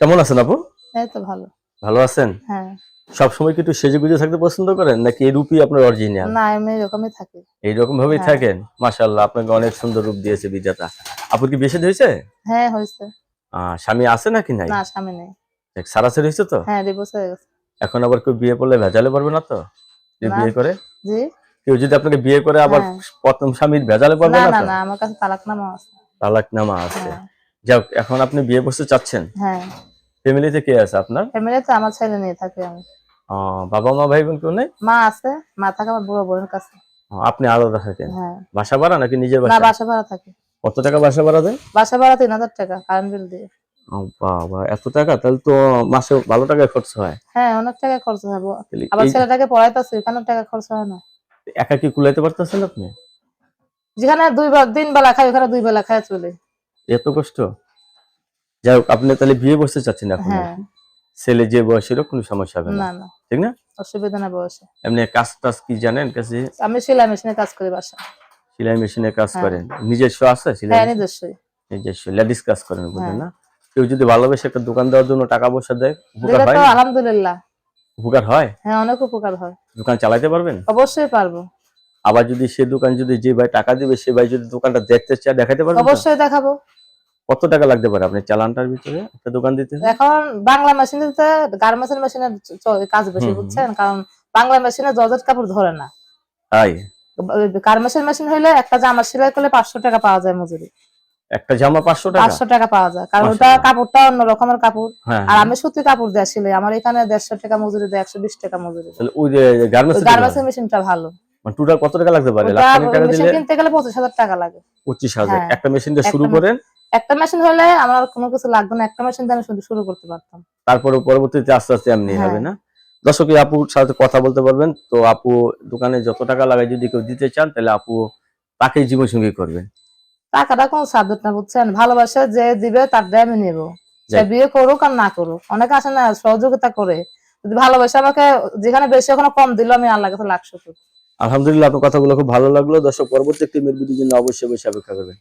কেমন আছেন আপু? এই তো ভালো। ভালো আছেন? হ্যাঁ। সবসময় কি একটু সেজেগুজে থাকতে পছন্দ করেন নাকি এই রূপই আপনার অরিজিনাল? না, আমি এরকমই থাকি। এইরকম ভাবেই হ্যাঁ। থাকেন? মাশাআল্লাহ, আপনাকে অনেক সুন্দর রূপ দিয়েছে বিধাতা। আপুর কি বিয়ে শাদী হয়েছে? হ্যাঁ, হইছে। স্বামী আছে নাকি নাই? না, স্বামী নেই। সারাসারি হয়েছে তো? হ্যাঁ, ডিভোর্স হয়ে গেছে। এখন আবার কেউ বিয়ে করলে ভেজালে পারবে না তো? যে না। বিয়ে করে? জি? কেউ যদি আপনাকে বিয়ে করে আবার হ্যাঁ। প্রথম স্বামীর ভেজালে পড়বে না, না না, তো? না, আমার কাছে তালাকনামা আছে। তালাকনামা আছে। হ্যাঁ। যাক, এখন আপনি বিয়ে করতে চাচ্ছেন। হ্যাঁ। ফ্যামিলিতে কে আছে আপনার? ফ্যামিলিতে আমার ছেলে নিয়ে থাকি আমি। বাবা মা ভাই বোন কেউ নেই? মা আছে, মা থাকে আমার বুড়ো বোনের কাছে। আপনি আলাদা থাকেন? হ্যাঁ। বাসা ভাড়া নাকি নিজের না, বাসা? বাসা ভাড়া থাকি। কত টাকা বাসা ভাড়া দেন? বাসা ভাড়া ৩,০০০ টাকা কারেন্ট বিল দিয়ে। বাবা, এত টাকা! তাহলে তো মাসে ভালো টাকা খরচ হয়। হ্যাঁ, অনেক টাকা খরচ হয়। তাহলে আবার এই ছেলেটাকে পড়াইতেছি, এখানেও টাকা খরচ হয় না। একা কি কুলাইতে পারতেছেন আপনি? যেখানে ৩ বেলা খাই, ওখানে ২ বেলা খাই চলে। এত কষ্ট! যাই হোক, আপনি তাহলে বিয়ে করতে চাচ্ছেন এখন আর হ্যাঁ। কি। ছেলে যে বয়সেরও কোনো সমস্যা হবে না, না, না, ঠিক না? অসুবিধা না বয়সে। এমনি কাজ টাজ কি জানেন? কাছে আমি সেলাই মেশিনে কাজ করি বাসায়। সেলাই মেশিনে কাজ হ্যাঁ। করেন? নিজস্ব আছে সেলাই হ্যাঁ, মেশিন? নিজস্বই। নিজস্ব লেডিস কাজ করেন বুঝলেন হ্যাঁ। না? কেউ যদি ভালোবেসে একটা দোকান দেওয়ার জন্য টাকা পয়সা দেয়, উপকার দিলে হয় তো না? আলহামদুলিল্লাহ। উপকার হয়? হ্যাঁ, অনেক উপকার হয়। দোকান চালাইতে পারবেন? অবশ্যই পারবো। আবার যদি সে দোকান যদি যে ভাই টাকা দিবে সে ভাই যদি দোকানটা দেখতে চায় দেখাতে পারবেন তো? অবশ্যই দেখাবো। কত টাকা লাগতে পারে আপনার চালানটার ভিতরে একটা দোকান দিতে হলে? এখন বাংলা মেশিন দিতে গার্মেন্টস মেশিনের কাজ বেশি, হুম, হুম। বুঝছেন? কারণ বাংলা মেশিনে জর্জেট কাপড় ধরে না। তাই? গার্মেন্টস মেশিন হইলে একটা জামা সেলাই করলে ৫০০ টাকা পাওয়া যায় মজুরি। একটা জামা ৫০০ টাকা? ৫০০ টাকা পাওয়া যায়। কারণ ওটা মাশাআল্লাহ। কাপড়টা অন্য রকমের কাপড়। হ্যাঁ, আর হ্যাঁ। আমি সুতি কাপড় দেয়া সেলাই। আমার এখানে ১৫০ টাকা মজুরি দেয়, ১২০ টাকা মজুরি দেয়। তাহলে ওই যে ওই গার্মেন্টস গার্মেন্টস মেশিনটা ভালো। মানে টোটাল কত টাকা লাগতে পারে? লাখ ওটা খানেক ওই টাকা মেশিন দিলে? কিনতে গেলে ২৫,০০০ টাকা লাগে। ২৫,০০০ হ্যাঁ। একটা মেশিন দিয়ে শুরু একটা করেন। একটা মেশিন হলে আমার আর কোনো কিছু লাগবে না। একটা মেশিন দিয়ে আমি শুরু করতে পারতাম। তারপরে পরবর্তীতে আস্তে আস্তে এমনি হ্যাঁ। হবে না? দর্শক, এই আপুর সাথে কথা বলতে পারবেন। তো আপু দোকানে যত টাকা লাগায় যদি কেউ দিতে চান তাহলে আপু তাকেই জীবনসঙ্গী করবেন। টাকাটা কোনো সাবজেক্ট না, বুঝছেন? ভালোবাসা যে দিবে তারটাই আমি নেব। সে যাক, বিয়ে করুক আর না করুক। অনেকে আসে না সহযোগিতা করে। যদি ভালোবাসা আমাকে যেখানে বেশি ওখানে কম দিল, আমি আল্লাহর কাছে লাখ শুকর। আলহামদুলিল্লাহ, আপনার কথাগুলো খুব ভালো লাগলো। দর্শক, পরবর্তী একটি মেয়ের ভিডিওর জন্য অবশ্যই অপেক্ষা করবেন।